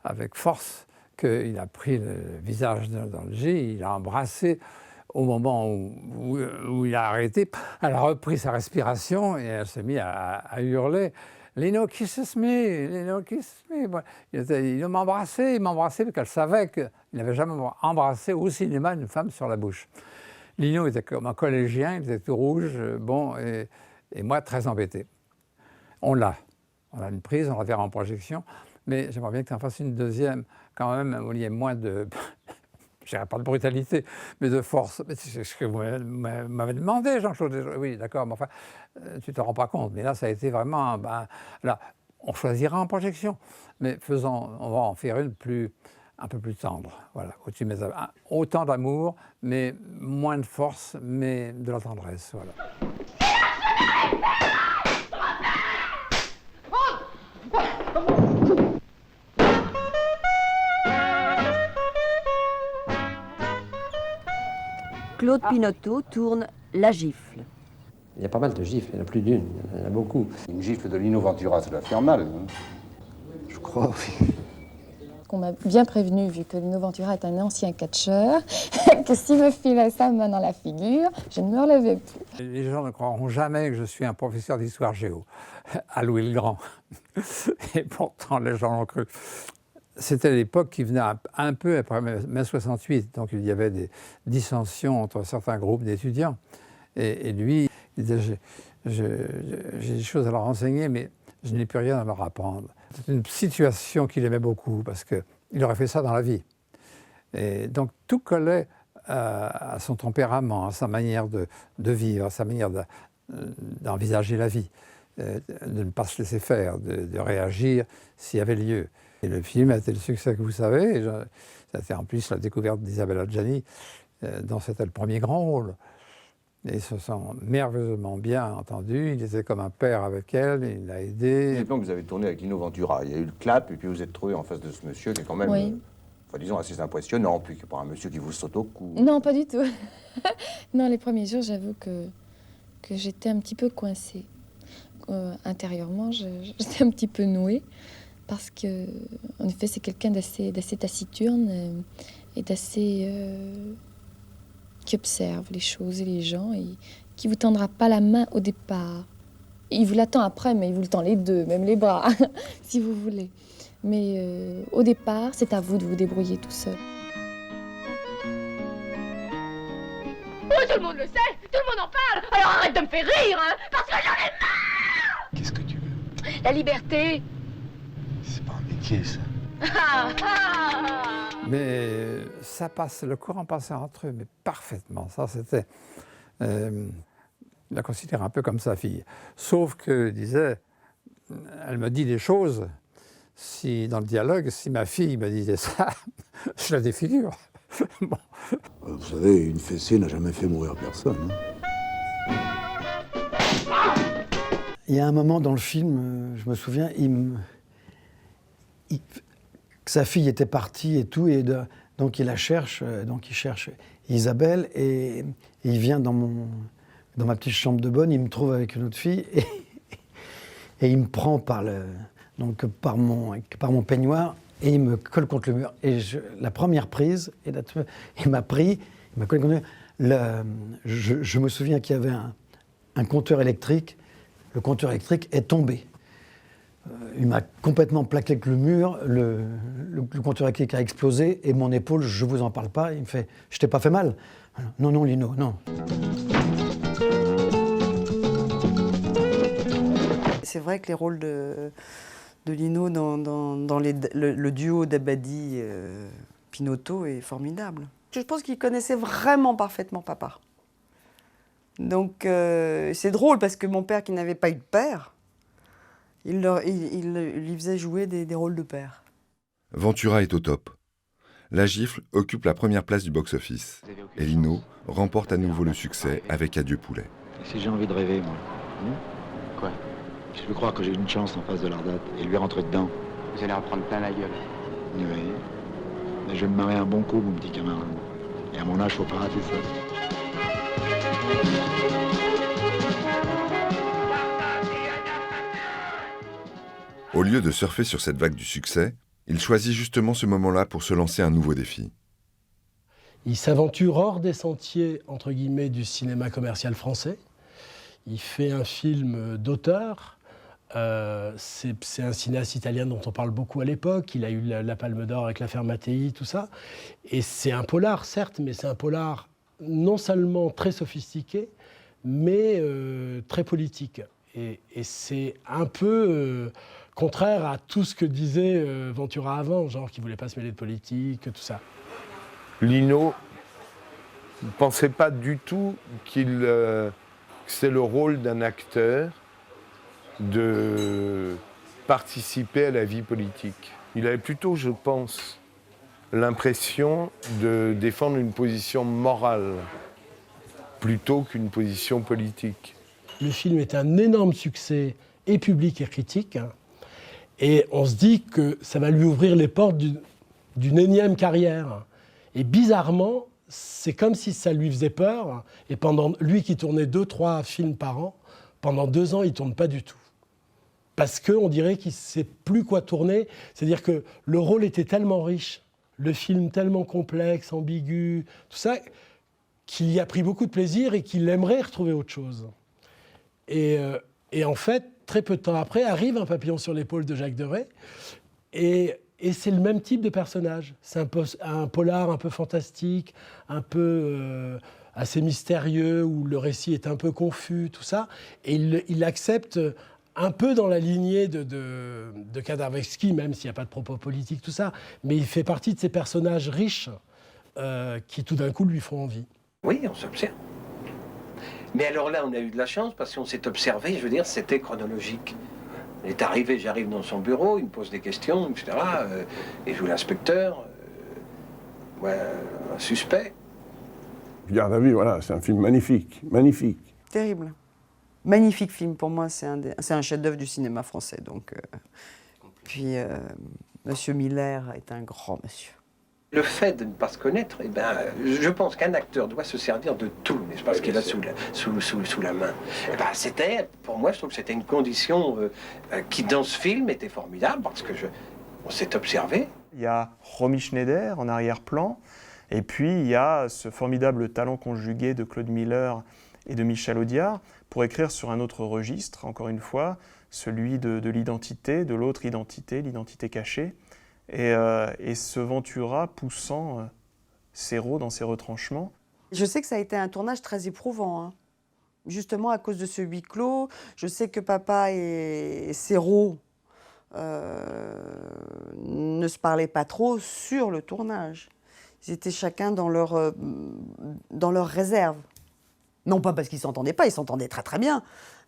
avec force qu'il a pris le visage dans le jet, il a embrassé. Au moment où il a arrêté, elle a repris sa respiration et elle s'est mise à hurler « Lino kisses me, Lino kisses me ». Il m'embrassait parce qu'elle savait qu'il n'avait jamais embrassé au cinéma une femme sur la bouche. Lino était comme un collégien, il était tout rouge, bon, et moi très embêté. On a une prise, on la verra en projection, mais j'aimerais bien que tu en fasses une deuxième, quand même, où il y ait moins de... Je dirais pas de brutalité, mais de force. C'est ce que vous m'avez demandé, Jean-Claude. Oui, d'accord, mais enfin, tu ne te rends pas compte. Mais là, ça a été vraiment... là, on choisira en projection, mais on va en faire une un peu plus tendre. Voilà, où tu mets autant d'amour, mais moins de force, mais de la tendresse. Voilà. Claude Pinoteau tourne La Gifle. Il y a pas mal de gifles, il y en a plus d'une, il y en a beaucoup. Une gifle de Lino Ventura, ça doit faire mal. Hein. Je crois, oui. On m'a bien prévenu, vu que Lino Ventura est un ancien catcheur, que s'il me filait sa main dans la figure, je ne me relevais plus. Les gens ne croiront jamais que je suis un professeur d'histoire géo, à Louis le Grand. Et pourtant, les gens l'ont cru. C'était l'époque qui venait un peu après mai 68, donc il y avait des dissensions entre certains groupes d'étudiants. Et lui, il disait, j'ai des choses à leur enseigner, mais je n'ai plus rien à leur apprendre. C'est une situation qu'il aimait beaucoup, parce qu'il aurait fait ça dans la vie. Et donc tout collait à son tempérament, à sa manière de vivre, à sa manière d'envisager la vie, de ne pas se laisser faire, de réagir s'il y avait lieu. Et le film a été le succès que vous savez. C'était en plus la découverte d'Isabelle Adjani, dont c'était le premier grand rôle. Et ils se sont merveilleusement bien entendus. Il était comme un père avec elle, il l'a aidé. C'est donc que vous avez tourné avec Lino Ventura. Il y a eu le clap, et puis vous êtes trouvé en face de ce monsieur qui est quand même, oui. Disons, assez impressionnant, puis qui n'est pas un monsieur qui vous saute au cou. Non, pas du tout. Non, les premiers jours, j'avoue que j'étais un petit peu coincée. Intérieurement, j'étais un petit peu nouée. Parce que, en effet, c'est quelqu'un d'assez taciturne et d'assez qui observe les choses et les gens et qui vous tendra pas la main au départ. Il vous l'attend après, mais il vous le tend les deux, même les bras, si vous voulez. Mais au départ, c'est à vous de vous débrouiller tout seul. Oh, tout le monde le sait, tout le monde en parle. Alors arrête de me faire rire, hein, parce que j'en ai marre. Qu'est-ce que tu veux? La liberté. C'est pas un métier, ça. Mais ça passe, le courant passait entre eux, mais parfaitement. Ça, c'était... il la considérait un peu comme sa fille. Sauf que, disait, elle me dit des choses, dans le dialogue, si ma fille me disait ça, je la défigure. Bon. Vous savez, une fessée n'a jamais fait mourir personne. Il y a un moment dans le film, je me souviens, que sa fille était partie et tout, et donc il la cherche, donc il cherche Isabelle, et il vient dans ma petite chambre de bonne, il me trouve avec une autre fille, et il me prend par mon peignoir, et il me colle contre le mur. Et la première prise, il m'a collé contre le mur. Je me souviens qu'il y avait un compteur électrique. Le compteur électrique est tombé. Il m'a complètement plaqué avec le mur. Le compteur électrique a explosé et mon épaule, je vous en parle pas. Il me fait « Je t'ai pas fait mal ?» Non, non, Lino, non. C'est vrai que les rôles de Lino dans le duo Dabadi-Pinotto est formidable. Je pense qu'il connaissait vraiment parfaitement papa. Donc c'est drôle parce que mon père, qui n'avait pas eu de père, il lui faisait jouer des rôles de père. Ventura est au top. La Gifle occupe la première place du box-office. Et Lino remporte à nouveau le succès avec Adieu poulet. Si j'ai envie de rêver, moi. Quoi? Je veux croire que j'ai une chance en face de l'Ardate et lui rentrer dedans. Vous allez en prendre plein la gueule. Oui. Mais je vais me marrer un bon coup, mon petit camarade. Et à mon âge, faut pas rater ça. Au lieu de surfer sur cette vague du succès, il choisit justement ce moment-là pour se lancer un nouveau défi. Il s'aventure hors des sentiers, entre guillemets, du cinéma commercial français. Il fait un film d'auteur. C'est un cinéaste italien dont on parle beaucoup à l'époque. Il a eu la Palme d'Or avec l'affaire Mattei, tout ça. Et c'est un polar, certes, mais c'est un polar non seulement très sophistiqué, mais très politique. Et c'est un peu contraire à tout ce que disait Ventura avant, genre qu'il ne voulait pas se mêler de politique, tout ça. Lino ne pensait pas du tout que c'est le rôle d'un acteur de participer à la vie politique. Il avait plutôt, je pense, l'impression de défendre une position morale plutôt qu'une position politique. Le film est un énorme succès, et public et critique, et on se dit que ça va lui ouvrir les portes d'une énième carrière. Et bizarrement, c'est comme si ça lui faisait peur, et pendant lui qui tournait 2-3 films par an, pendant 2 ans, il ne tourne pas du tout. Parce qu'on dirait qu'il ne sait plus quoi tourner, c'est-à-dire que le rôle était tellement riche, le film tellement complexe, ambigu, tout ça, qu'il y a pris beaucoup de plaisir et qu'il aimerait retrouver autre chose. Et en fait, très peu de temps après, arrive Un papillon sur l'épaule de Jacques Deray, et c'est le même type de personnage. C'est un polar un peu fantastique, un peu assez mystérieux, où le récit est un peu confus, tout ça, et il accepte un peu dans la lignée de Kadarevski, même s'il n'y a pas de propos politiques, tout ça, mais il fait partie de ces personnages riches qui tout d'un coup lui font envie. Oui, on s'observe. Mais alors là, on a eu de la chance parce qu'on s'est observé, je veux dire, c'était chronologique. Il est arrivé, j'arrive dans son bureau, il me pose des questions, etc. Et je joue l'inspecteur, un suspect. Garde à vue, voilà, c'est un film magnifique, magnifique. Terrible. Magnifique film, pour moi, c'est un chef-d'œuvre du cinéma français. Donc, puis, Monsieur Miller est un grand monsieur. Le fait de ne pas se connaître, eh ben, je pense qu'un acteur doit se servir de tout, n'est-ce pas, ce qu'il a sous la main. Eh ben, c'était, pour moi, je trouve que c'était une condition qui, dans ce film, était formidable, parce que on s'est observé. Il y a Romy Schneider en arrière-plan, et puis il y a ce formidable talent conjugué de Claude Miller et de Michel Audiard pour écrire sur un autre registre, encore une fois, celui de l'identité, de l'autre identité, l'identité cachée. Et ce Ventura poussant Serrault dans ses retranchements. Je sais que ça a été un tournage très éprouvant, hein. Justement à cause de ce huis clos. Je sais que papa et Serrault ne se parlaient pas trop sur le tournage. Ils étaient chacun dans leur réserve. Non pas parce qu'ils ne s'entendaient pas, ils s'entendaient très très bien,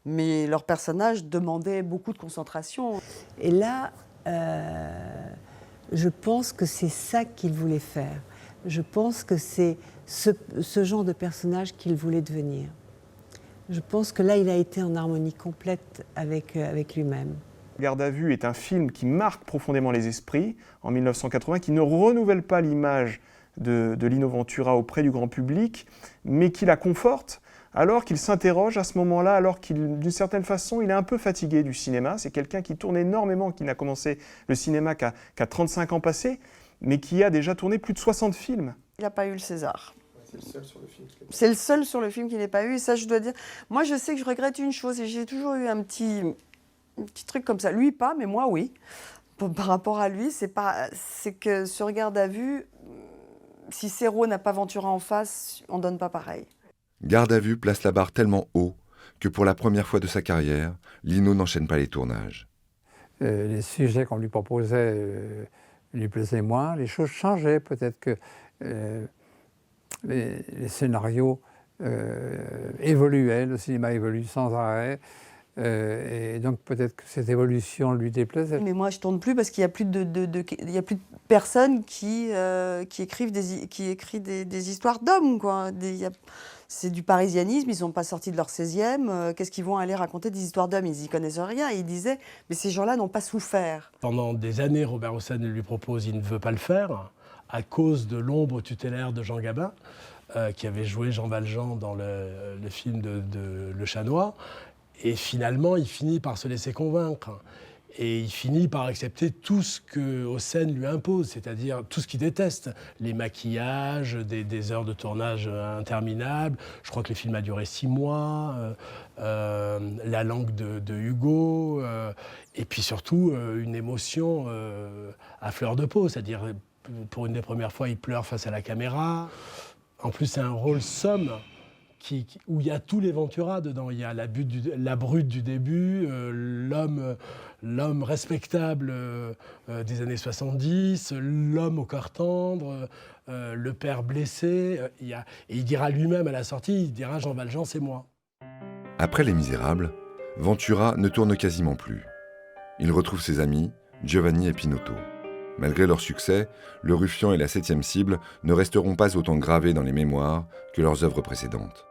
mais leur personnage demandait beaucoup de concentration. Et là, je pense que c'est ça qu'il voulait faire. Je pense que c'est ce genre de personnage qu'il voulait devenir. Je pense que là, il a été en harmonie complète avec lui-même. Garde à vue est un film qui marque profondément les esprits en 1980, qui ne renouvelle pas l'image de Lino Ventura auprès du grand public, mais qui la conforte, alors qu'il s'interroge à ce moment-là, alors qu'il, d'une certaine façon, il est un peu fatigué du cinéma. C'est quelqu'un qui tourne énormément, qui n'a commencé le cinéma qu'à 35 ans passés, mais qui a déjà tourné plus de 60 films. Il n'a pas eu le César. C'est le seul sur le film. C'est le seul sur le film qu'il n'ait pas eu, et ça je dois dire. Moi je sais que je regrette une chose, et j'ai toujours eu un petit truc comme ça. Lui pas, mais moi oui. Par rapport à lui, c'est que sur Garde à vue, si Serrault n'a pas Ventura en face, on ne donne pas pareil. Garde à vue place la barre tellement haut que pour la première fois de sa carrière, Lino n'enchaîne pas les tournages. Les sujets qu'on lui proposait lui plaisaient moins, les choses changeaient, peut-être que les scénarios évoluaient, le cinéma évolue sans arrêt, et donc peut-être que cette évolution lui déplaisait. Mais moi je tourne plus parce qu'il n'y a plus il y a plus de personnes qui écrivent des histoires d'hommes, quoi. C'est du parisianisme, ils ne sont pas sortis de leur 16e, qu'est-ce qu'ils vont aller raconter des histoires d'hommes? Ils n'y connaissent rien. Et il disait, mais ces gens-là n'ont pas souffert. Pendant des années, Robert Hossein lui propose, il ne veut pas le faire, à cause de l'ombre tutélaire de Jean Gabin, qui avait joué Jean Valjean dans le film de Le Chat Noir. Et finalement, il finit par se laisser convaincre. Et il finit par accepter tout ce que Hossein lui impose, c'est-à-dire tout ce qu'il déteste. Les maquillages, des heures de tournage interminables. Je crois que le film a duré 6 mois. La langue de Hugo. Et puis surtout, une émotion à fleur de peau. C'est-à-dire, pour une des premières fois, il pleure face à la caméra. En plus, c'est un rôle somme. Où il y a tous les Ventura dedans. Il y a la brute du début, l'homme respectable des années 70, l'homme au cœur tendre, le père blessé. Et il dira lui-même à la sortie, il dira « Jean Valjean, c'est moi ». Après Les Misérables, Ventura ne tourne quasiment plus. Il retrouve ses amis, Giovanni et Pinotto. Malgré leur succès, Le Ruffian et La 7e cible ne resteront pas autant gravés dans les mémoires que leurs œuvres précédentes.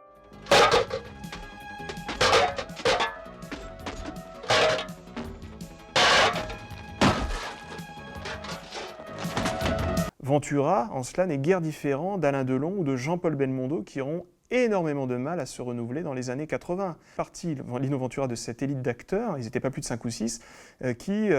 Ventura, en cela, n'est guère différent d'Alain Delon ou de Jean-Paul Belmondo qui auront énormément de mal à se renouveler dans les années 80. Parti Lino Ventura de cette élite d'acteurs, ils n'étaient pas plus de 5 ou 6, qui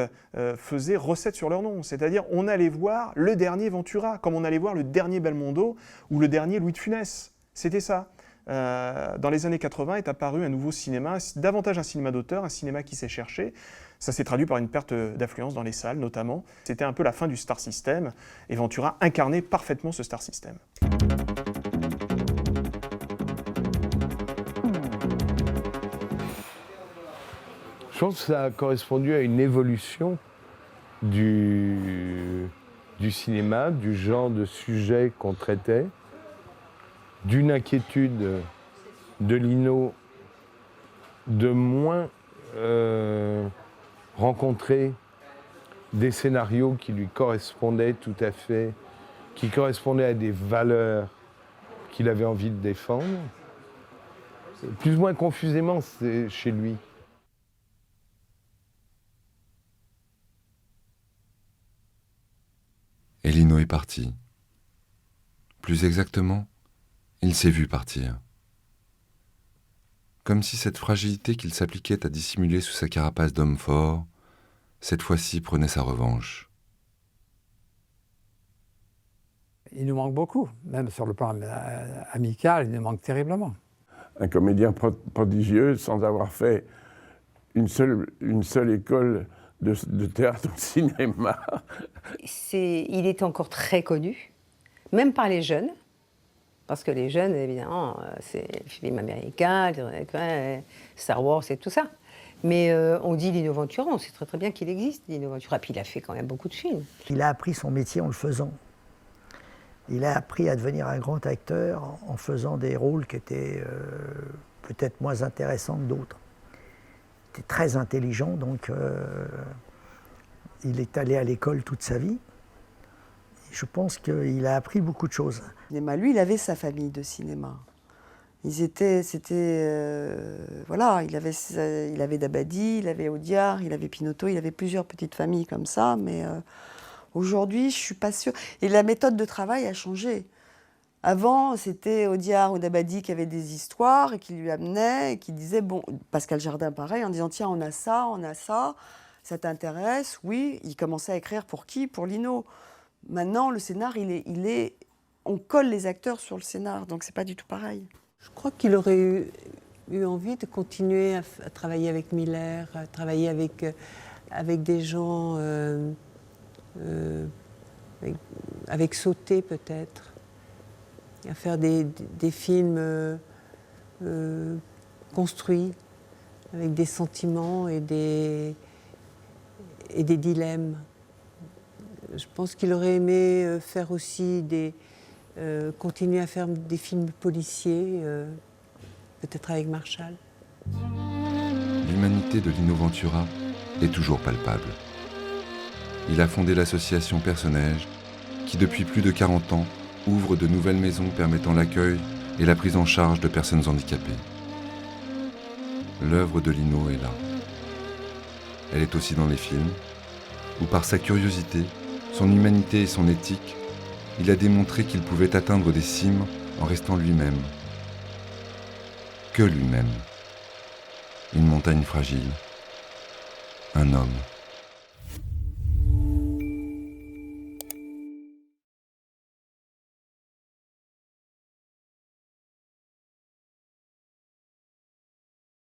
faisaient recette sur leur nom. C'est-à-dire, on allait voir le dernier Ventura, comme on allait voir le dernier Belmondo ou le dernier Louis de Funès. C'était ça. Dans les années 80 est apparu un nouveau cinéma, davantage un cinéma d'auteur, un cinéma qui s'est cherché. Ça s'est traduit par une perte d'affluence dans les salles, notamment. C'était un peu la fin du Star System, et Ventura incarnait parfaitement ce Star System. Je pense que ça a correspondu à une évolution du cinéma, du genre de sujet qu'on traitait, d'une inquiétude de Lino de moins rencontrer des scénarios qui lui correspondaient tout à fait, qui correspondaient à des valeurs qu'il avait envie de défendre. Plus ou moins confusément, c'est chez lui. Et Lino est parti. Plus exactement, il s'est vu partir. Comme si cette fragilité qu'il s'appliquait à dissimuler sous sa carapace d'homme fort, cette fois-ci prenait sa revanche. Il nous manque beaucoup, même sur le plan amical, il nous manque terriblement. Un comédien prodigieux sans avoir fait une seule école de théâtre au cinéma. Il est encore très connu, même par les jeunes. Parce que les jeunes, évidemment, c'est le film américain, Star Wars et tout ça. Mais on dit Lino Ventura, on sait très très bien qu'il existe, Lino Ventura. Puis il a fait quand même beaucoup de films. Il a appris son métier en le faisant. Il a appris à devenir un grand acteur en faisant des rôles qui étaient peut-être moins intéressants que d'autres. Il était très intelligent, donc Il est allé à l'école toute sa vie. Et je pense qu'il a appris beaucoup de choses. Lui, il avait sa famille de cinéma. Voilà, il avait Dabadi, il avait Audiard, il avait Pinotto, il avait plusieurs petites familles comme ça, mais aujourd'hui, je ne suis pas sûre. Et la méthode de travail a changé. Avant, c'était Audiard ou Dabadi qui avaient des histoires et qui lui amenaient et qui disaient, bon, Pascal Jardin pareil, en disant, tiens, on a ça, ça t'intéresse? Oui, il commençait à écrire pour qui? Pour Lino. Maintenant, le scénar, on colle les acteurs sur le scénar, donc c'est pas du tout pareil. Je crois qu'il aurait eu envie de continuer à travailler avec Miller, à travailler avec des gens, avec Sauté peut-être, à faire des films construits, avec des sentiments et des dilemmes. Je pense qu'il aurait aimé faire aussi continuer à faire des films policiers, peut-être avec Marshall. L'humanité de Lino Ventura est toujours palpable. Il a fondé l'association Personnage, qui depuis plus de 40 ans ouvre de nouvelles maisons permettant l'accueil et la prise en charge de personnes handicapées. L'œuvre de Lino est là. Elle est aussi dans les films, où par sa curiosité, son humanité et son éthique, il a démontré qu'il pouvait atteindre des cimes en restant lui-même. Que lui-même. Une montagne fragile. Un homme.